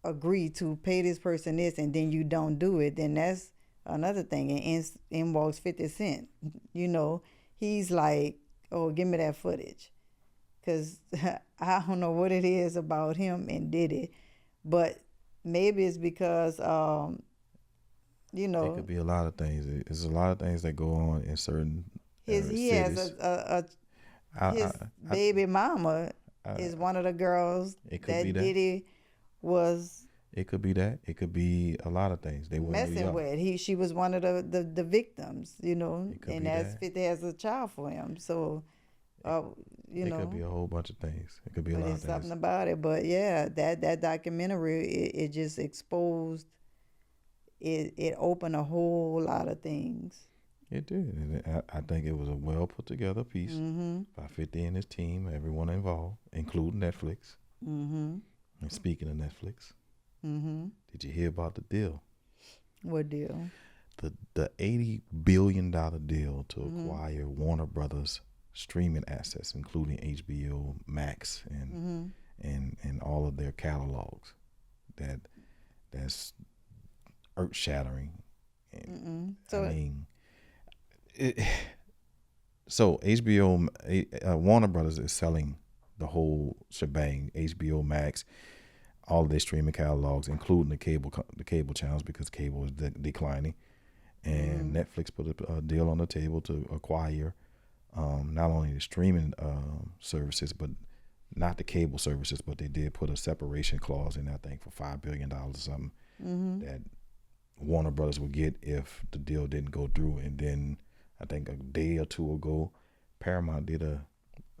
agreed to pay this person this and then you don't do it, then that's another thing. And in walks 50 Cent. He's like, oh, give me that footage. Because I don't know what it is about him and Diddy, but maybe it's because it could be a lot of things. There's a lot of things that go on in certain he cities. Has his baby mama is one of the girls that Diddy was. It could be that. It could be a lot of things. They were messing with. She was one of the victims, and that's 50 has a child for him. So, it could be a whole bunch of things. It could be a lot of things. Something about it. But yeah, that documentary, it just exposed. It opened a whole lot of things. It did. And I think it was a well put together piece by 50 and his team, everyone involved, including Netflix. And speaking of Netflix, did you hear about the deal? What deal? The $80 billion deal to acquire Warner Brothers streaming assets, including HBO Max and all of their catalogs. That's earth shattering. So HBO, Warner Brothers is selling the whole shebang. HBO Max, all of their streaming catalogs, including the cable channels, because cable is declining. And Netflix put a deal on the table to acquire not only the streaming services, but not the cable services, but they did put a separation clause in, I think, for $5 billion or something that Warner Brothers would get if the deal didn't go through. And then I think a day or two ago, Paramount did a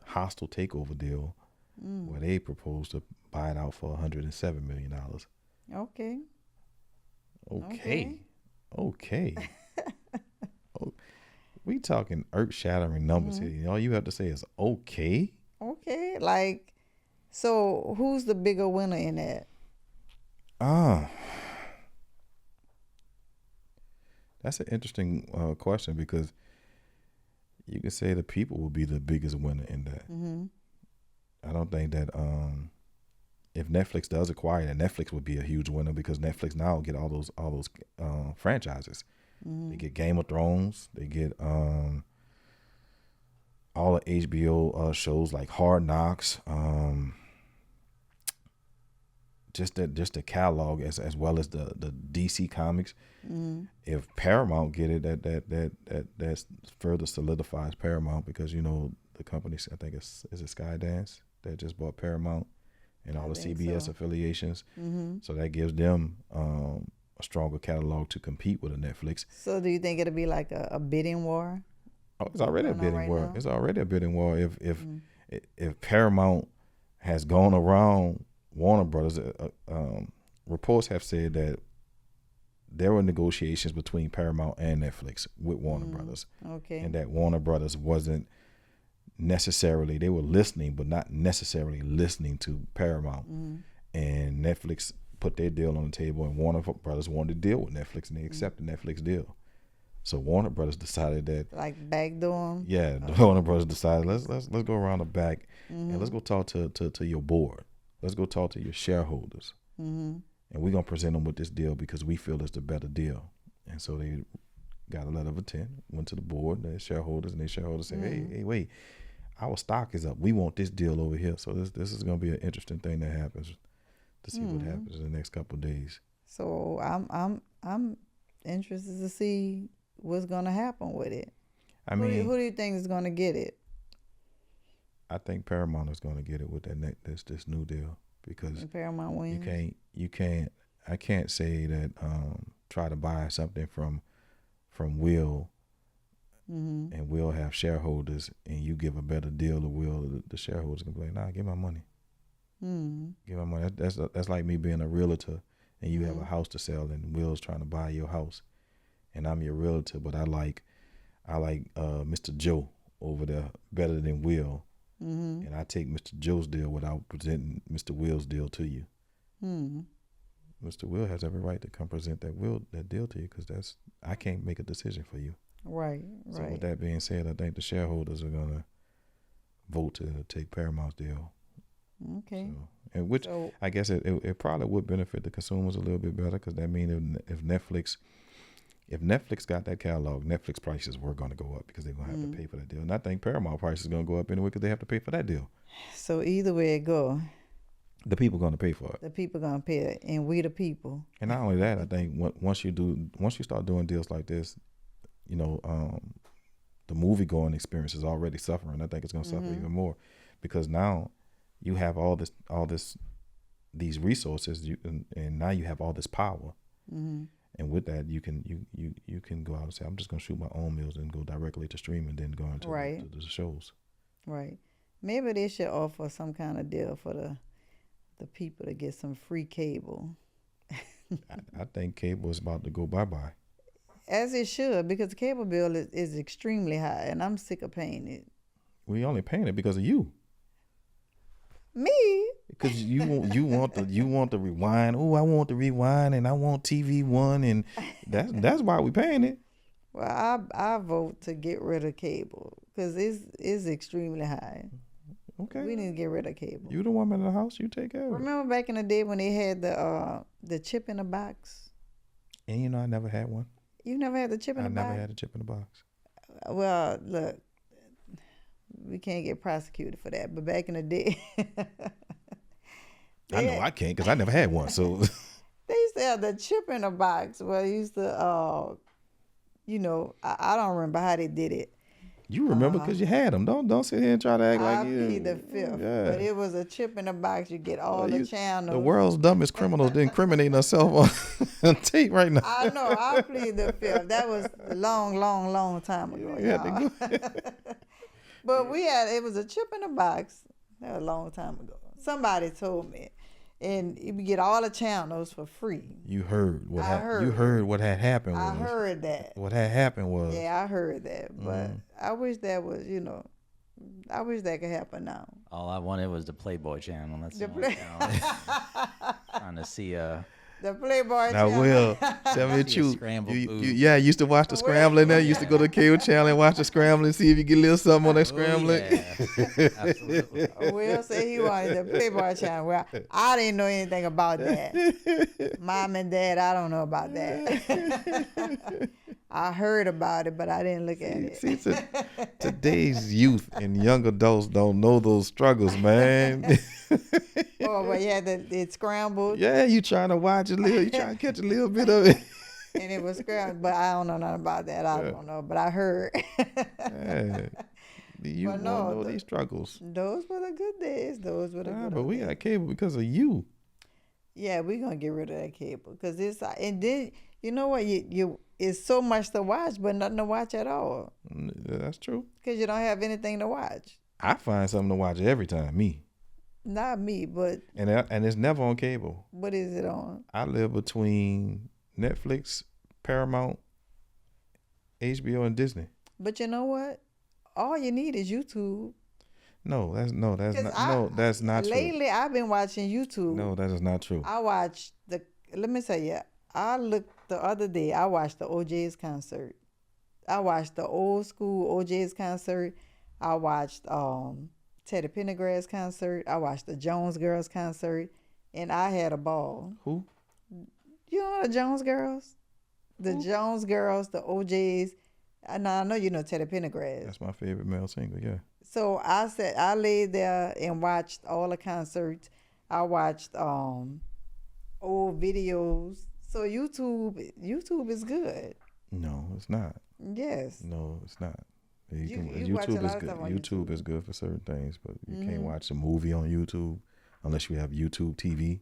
hostile takeover deal where they proposed to buy it out for $107 million. Okay. Okay. Oh, we talking earth-shattering numbers here. All you have to say is okay. Okay. Like, so who's the bigger winner in that? That's an interesting question, because you can say the people will be the biggest winner in that. I don't think that if Netflix does acquire it, Netflix would be a huge winner, because Netflix now get all those franchises. They get Game of Thrones. They get all the HBO shows like Hard Knocks. Just the catalog, as well as the DC comics. If Paramount get it, that further solidifies Paramount, because the company, I think is it Skydance that just bought Paramount and all the CBS affiliations. So that gives them a stronger catalog to compete with a Netflix. So do you think it'll be like a bidding war? Oh, it's already a bidding war. It's already a bidding war. If Paramount has gone around Warner Brothers, reports have said that there were negotiations between Paramount and Netflix with Warner Brothers. Okay. And that Warner Brothers wasn't necessarily, they were listening, but not necessarily listening to Paramount. And Netflix put their deal on the table, and Warner Brothers wanted to deal with Netflix, and they accepted Netflix deal. So Warner Brothers decided that, like, backdoor them? Yeah, Warner Brothers decided let's go around the back and let's go talk to your board. Let's go talk to your shareholders. And we're going to present them with this deal because we feel it's the better deal. And so they got a letter of intent, went to the board, their shareholders, and their shareholders said, hey, wait, our stock is up. We want this deal over here. So this is going to be an interesting thing that happens, to see what happens in the next couple of days. So I'm interested to see what's going to happen with it. I mean, who do you think is going to get it? I think Paramount is going to get it with this new deal, because and Paramount wins. I can't say that try to buy something from Will, and Will have shareholders, and you give a better deal to Will, the shareholders can be like, nah, give my money. Give my money. That's like me being a realtor, and you have a house to sell, and Will's trying to buy your house, and I'm your realtor, but I like Mr. Joe over there better than Will. And I take Mr. Joe's deal without presenting Mr. Will's deal to you. Mr. Will has every right to come present that deal to you, because I can't make a decision for you. Right. So with that being said, I think the shareholders are gonna vote to take Paramount's deal. Okay. So, I guess it probably would benefit the consumers a little bit better, because that means if Netflix got that catalog, Netflix prices were going to go up, because they're going to have to pay for that deal. And I think Paramount prices are going to go up anyway, because they have to pay for that deal. So either way it go, the people going to pay for it. The people going to pay it, and we the people. And not only that, I think once you start doing deals like this, the movie going experience is already suffering. I think it's going to suffer even more, because now you have all these resources, and now you have all this power. And with that, you can go out and say, I'm just going to shoot my own meals and go directly to streaming, then go into the shows. Right. Maybe they should offer some kind of deal for the people to get some free cable. I think cable is about to go bye-bye. As it should, because the cable bill is extremely high, and I'm sick of paying it. We only paying it because of you. Me? Because you want the rewind. Oh, I want the rewind, and I want TV One, and that's why we paying it. Well, I vote to get rid of cable, because it's extremely high. Okay. We need to get rid of cable. You the woman in the house. You take care of it. Remember back in the day when they had the chip in the box? And I never had one. You never had the chip in the box? I never had a chip in the box. Well, look, we can't get prosecuted for that. But back in the day, I know I can't, because I never had one. So they used to have the chip in the box. Well, they used to, I don't remember how they did it. You remember because you had them. Don't sit here and try to act like you. I plead the fifth. Yeah. But it was a chip in the box. You get all the channels. The world's dumbest criminals incriminating themselves on tape right now. I know. I plead the fifth. That was a long time ago. You had to go. But it was a chip in the box. That was a long time ago. Somebody told me. And you get all the channels for free. You heard what heard. You heard what had happened. I heard that. What had happened was. Yeah, I heard that. But I wish that was, I wish that could happen now. All I wanted was the Playboy channel. That's the only channel. Trying to see the Playboy now, channel. Will, tell me the See a truth. scrambled You boob. used to watch the scrambling there. You used to go to the cable channel and watch the scrambling, see if you get a little something on that scrambling. Yeah. Absolutely. Will said he wanted the Playboy channel. Well, I didn't know anything about that. Mom and Dad, I don't know about that. I heard about it, but I didn't look at it. See, today's youth and young adults don't know those struggles, man. Oh, but yeah, it scrambled. Yeah, you trying to watch a little, you trying to catch a little bit of it. And it was scrambled, but I don't know nothing about that. I don't know, but I heard. Yeah. You But won't know these struggles. Those were the good days. Those were the good But we days. got cable because of you. Yeah, we're gonna get rid of that cable because it's and then you know what you it's so much to watch, but nothing to watch at all That's true. because you don't have anything to watch. I find something to watch every time. Me. Not me, but And it's never on cable. what is it on? I live between Netflix, Paramount, HBO, and Disney. But you know what? All you need is YouTube. That's 'Cause that's not true. Lately, I've been watching YouTube. No, that is not true. I watched let me tell you, I looked the other day, I watched the OJ's concert. I watched the old school OJ's concert. I watched Teddy Pendergrass concert. I watched the Jones Girls concert, and I had a ball. Who? You know the Jones Girls? The Jones Girls, the OJ's. And I know you know Teddy Pendergrass. That's my favorite male singer. Yeah. So I laid there and watched all the concerts. I watched old videos. So YouTube is good. No, it's not. Yes. No, it's not. You watch a YouTube lot is of good. stuff on YouTube is good for certain things, but you can't watch a movie on YouTube unless you have YouTube TV.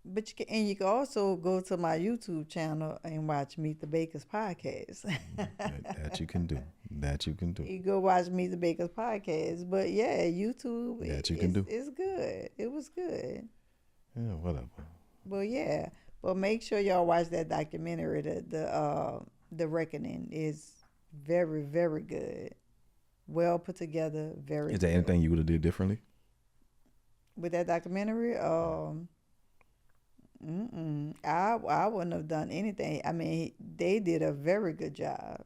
But you can also go to my YouTube channel and watch Meet the Bakers podcast. That you can do. That you can do. You go watch Meet the Bakers podcast. But yeah, YouTube That you can do. It's good. It was good. Yeah, whatever. Well, yeah. But make sure y'all watch that documentary. The Reckoning is very, very good. Well put together. Very. Is there good. anything you would have did differently? With that documentary? I wouldn't have done anything. I mean, they did a very good job.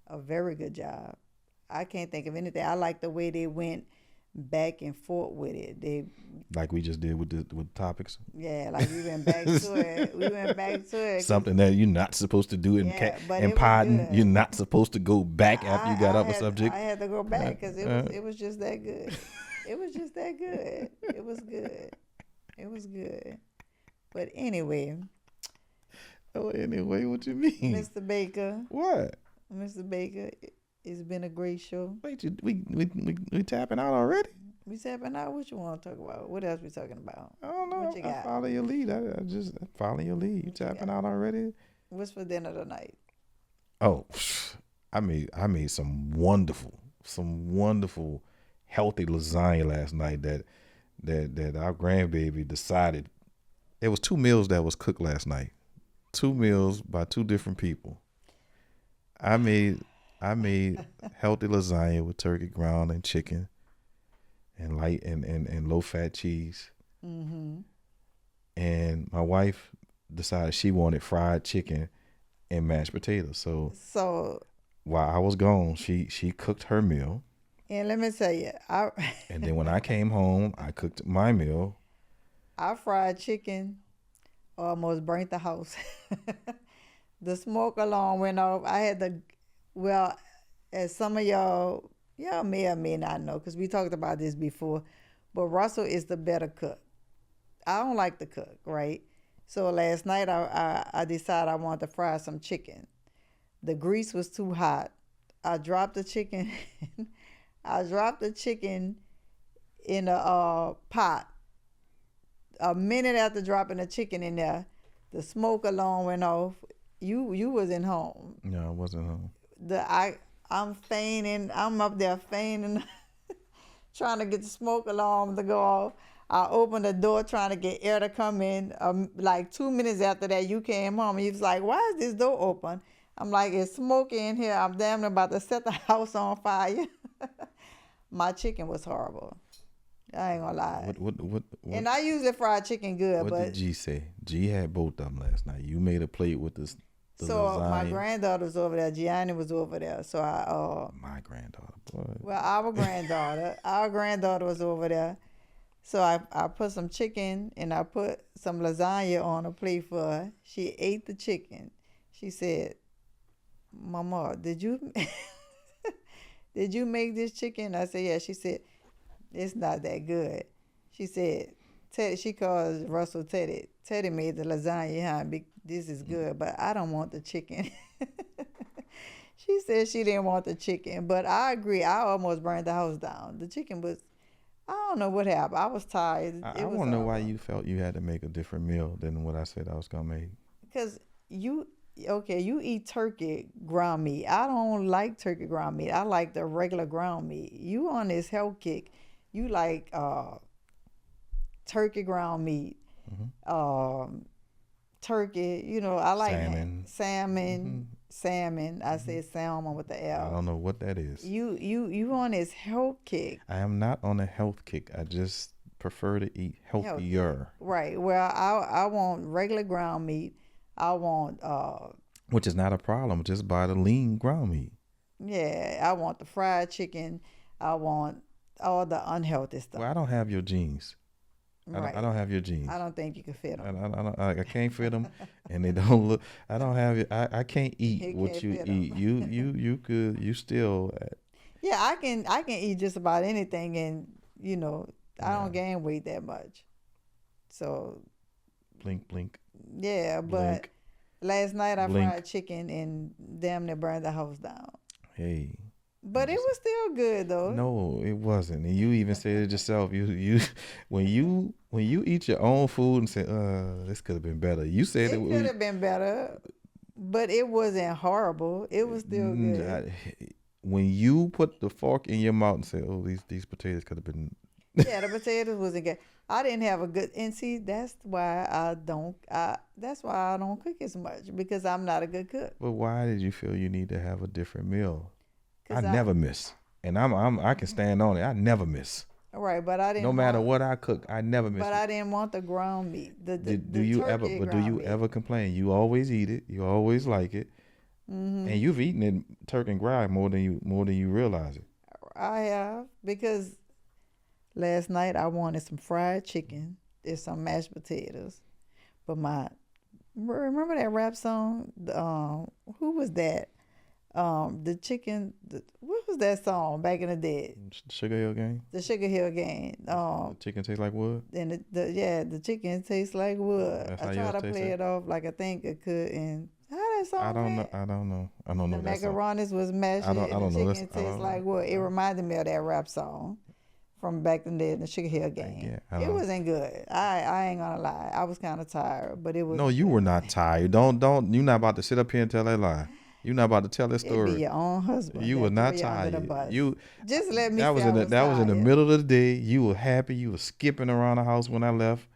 A very good job. I can't think of anything. I like the way they went back and forth with it. They Like we just did with topics. Yeah, like we went back to it. We went back to it. Something that you're not supposed to do in but in it was podding. good. You're not supposed to go back after you got off a subject. I had to go back because it was just that good. It was just that good. It was good. It was good. But anyway. Oh, anyway, what you mean? Mr. Baker. What? Mr. Baker, it's been a great show. Wait, we tapping out already? We tapping out. What you want to talk about? What else we talking about? I don't know. What you I got? follow your lead. I just follow your lead. You tapping out already? What's for dinner tonight? Oh, I made some wonderful, healthy lasagna last night that our grandbaby decided. It was 2 meals that was cooked last night. 2 meals by 2 different people. I made healthy lasagna with turkey ground and chicken and light and low fat cheese. Mm-hmm. And my wife decided she wanted fried chicken and mashed potatoes. So while I was gone, she cooked her meal. And let me tell you, And then when I came home, I cooked my meal. I fried chicken almost burnt the house. The smoke alarm went off. I had as some of y'all may or may not know, because we talked about this before, but Russell is the better cook. I don't like to cook, right? So last night I decided I wanted to fry some chicken. The grease was too hot. I dropped the chicken. In a pot. A minute after dropping the chicken in there, the smoke alarm went off. You wasn't home. No, I wasn't home. I'm feigning. I'm up there feigning trying to get the smoke alarm to go off. I opened the door trying to get air to come in. Like 2 minutes after that, you came home. He was like, why is this door open? I'm like, it's smoky in here. I'm damn near about to set the house on fire. My chicken was horrible. I ain't gonna lie. What and I usually fry chicken good. What did G say? G had both of them last night. You made a plate with the so lasagna. My granddaughter was over there. Gianni was over there. So my granddaughter. Boy. Well, our granddaughter was over there. So I put some chicken and I put some lasagna on a plate for her. She ate the chicken. She said, Mama, did you make this chicken? I said, yeah. She said, it's not that good. She said, she calls Russell Teddy. Teddy made the lasagna. This is good, but I don't want the chicken. She said she didn't want the chicken, but I agree. I almost burned the house down. The chicken was, I don't know what happened. I was tired. I want to know why you felt you had to make a different meal than what I said I was going to make. Because you eat turkey ground meat. I don't like turkey ground meat. I like the regular ground meat. You on this health kick. You like turkey ground meat, turkey. I like salmon. I said salmon with the L. I don't know what that is. You on this health kick. I am not on a health kick. I just prefer to eat healthier. Right. Well, I want regular ground meat. I want which is not a problem. Just buy the lean ground meat. Yeah, I want the fried chicken. I want all the unhealthy stuff. Well, I don't have your genes. Right. I don't have your genes. I don't think you can fit them. I can't fit them, and they don't look. I don't have it. I can't eat what you eat. You could. You still. Yeah, I can eat just about anything, and I don't gain weight that much. So. Blink. Yeah, but last night I fried chicken and damn near burned the house down. Hey. But it was still good though. No, it wasn't. And you even said it yourself. You when you eat your own food and say, this could have been better. You said it could have been better, but it wasn't horrible. It was still good. When you put the fork in your mouth and say, oh, these potatoes could have been. Yeah, the potatoes wasn't good. I didn't have a good, and see, that's why I don't cook as much, because I'm not a good cook. But why did you feel you need to have a different meal? I never miss, and I can stand on it. I never miss. Right, but I didn't. No matter what I cook, I never miss. But I didn't want the ground meat. Do you ever complain? You always eat it. You always like it, and you've eaten it turkey and ground more than you realize it. I have, because last night I wanted some fried chicken and some mashed potatoes, but remember that rap song? Who was that? The chicken. What was that song back in the day? Sugar Hill Gang. The Sugar Hill Gang. The chicken tastes like wood. And the chicken tastes like wood. I try to play it off like I think it could. And how that song? I don't know. I don't know. The macaronis was mashed. I don't know. The chicken tastes like wood. It reminded me of that rap song from back in the Sugar Hill Gang. Yeah, it wasn't good. I ain't gonna lie. I was kind of tired, but it was. No, you were not tired. Don't. You're not about to sit up here and tell that lie. You're not about to tell that story. It'd be your own husband. You were not tired. You just let me. That was in the middle of the day. You were happy. You were skipping around the house when I left,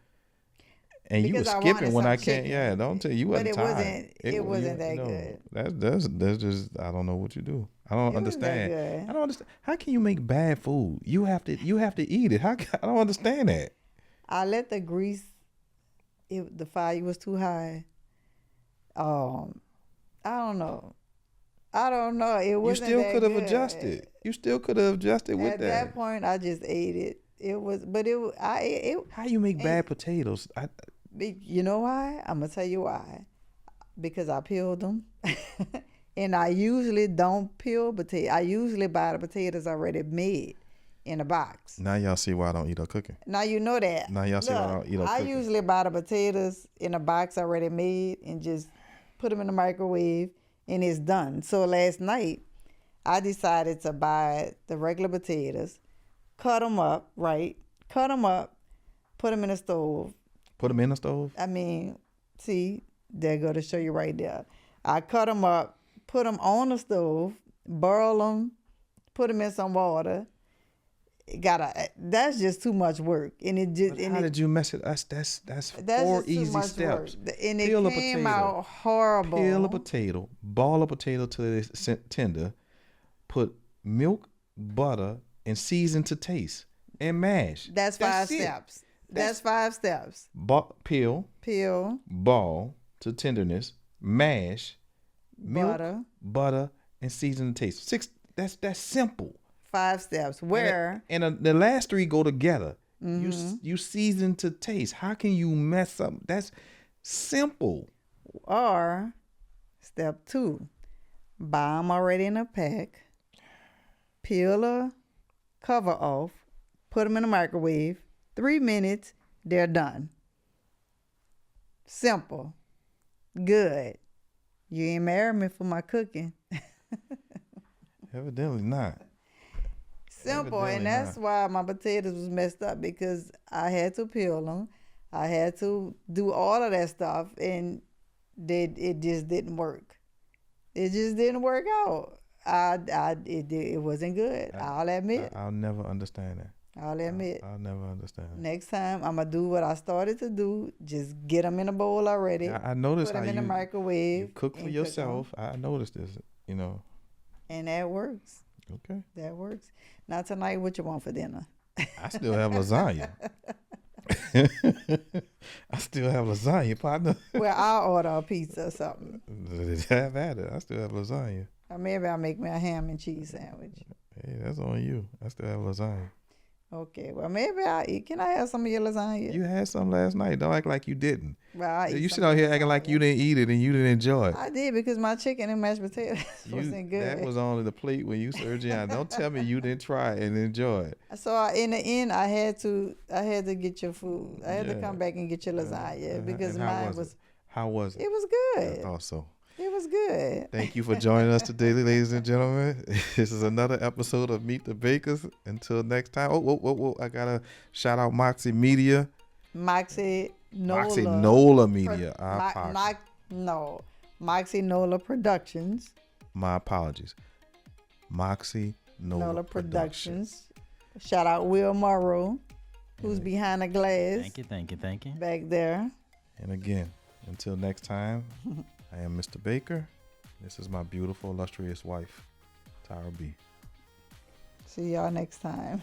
and because you were skipping when I came. Yeah, don't tell you wasn't tired. It wasn't that good. That's just I don't know what you do. I don't understand. I don't understand. How can you make bad food? You have to eat it. I don't understand that. I let the grease. The fire was too high. I don't know. It wasn't. You still that could have good. adjusted. You still could have adjusted with that. At that point, I just ate it. It was. How you make bad potatoes? You know why? I'm gonna tell you why. Because I peeled them, and I usually don't peel potatoes. I usually buy the potatoes already made in a box. Now y'all see why I don't eat or cooking. Now you know that. Now y'all see why I don't eat or cooking. I usually buy the potatoes in a box already made and just put them in the microwave, and it's done. So last night, I decided to buy the regular potatoes, cut them up, put them in the stove. Put them in the stove? I mean, see, they're going to show you right there. I cut them up, put them on the stove, boil them, put them in some water, That's just too much work, and it just. How did you mess it? That's 4 just too easy much steps. work. And it Peel a came potato. out horrible. Peel a potato, ball a potato till it's tender, put milk, butter, and season to taste, and mash. That's 5 it. steps. That's 5 steps. Peel, Peel, ball to tenderness, mash, milk, butter, and season to taste. 6. That's simple. 5 steps. Where And the last 3 go together. You season to taste. How can you mess up? That's simple. or step 2, buy them already in a pack. Peel a cover off. Put them in the microwave. 3 minutes, they're done. Simple. Good. You ain't married me for my cooking. Evidently not. Simple. Evidently And that's not. why my potatoes was messed up, because I had to peel them. I had to do all of that stuff, and it just didn't work. It just didn't work out. It wasn't good. I'll admit. I'll never understand that. I'll admit. I'll never understand that. Next time, I'm going to do what I started to do. Just get them in a bowl already. I noticed Put how them in the microwave. you cook for and yourself. I noticed this, and that works. Okay. That works. Now tonight, what you want for dinner? I still have lasagna. I still have lasagna, partner. Well, I'll order a pizza or something. Have at it. I still have lasagna. Or maybe I'll make me a ham and cheese sandwich. Hey, that's on you. I still have lasagna. Okay, well, maybe I'll eat. Can I have some of your lasagna? You had some last night. Don't act like you didn't. Well, I'll eat You some sit of out your here acting like lasagna. you didn't eat it and you didn't enjoy it. I did, because my chicken and mashed potatoes wasn't good. That was on the plate when you served it out. Don't tell me you didn't try it and enjoy it. So in the end, I had to get your food. I had to Yeah. come back and get your lasagna because And how mine was was. it? How was it? It was I good. thought so. It was good. Thank you for joining us today, ladies and gentlemen. This is another episode of Meet the Bakers. Until next time. Oh, I gotta shout out Moxie Media. Moxie Nola. Moxie Nola Media. Moxie Nola Productions. My apologies. Moxie Nola Productions. Shout out Will Morrow, who's behind the glass Thank you. back there. And again, until next time, I am Mr. Baker. This is my beautiful, illustrious wife, Tyra B. See y'all next time.